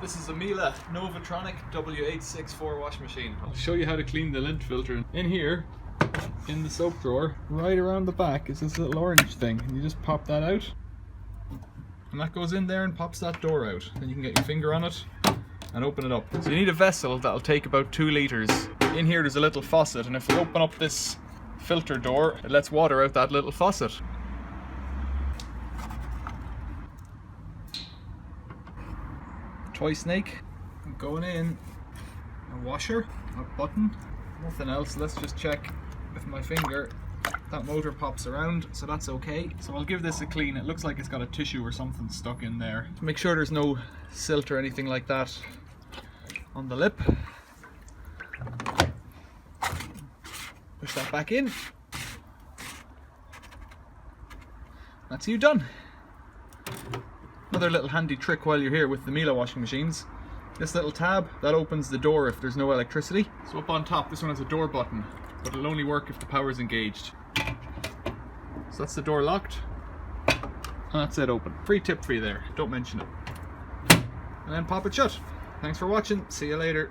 This is a Miele Novotronic W864 washing machine. I'll show you how to clean the lint filter. In here, in the soap drawer, right around the back is this little orange thing. And you just pop that out. And that goes in there and pops that door out. Then you can get your finger on it and open it up. So you need a vessel that'll take about 2 litres. In here there's a little faucet, and if you open up this filter door, it lets water out that little faucet. Toy snake going in, a washer, a button, nothing else. Let's just check with my finger. That motor pops around, so that's okay. So I'll give this a clean. It looks like it's got a tissue or something stuck in there. Make sure there's no silt or anything like that on the lip. Push that back in. That's you done. Another little handy trick while you're here with the Miele washing machines. This little tab, that opens the door if there's no electricity. So up on top, this one has a door button, but it'll only work if the power's engaged. So that's the door locked, and that's it open. Free tip for you there, don't mention it. And then pop it shut. Thanks for watching, see you later.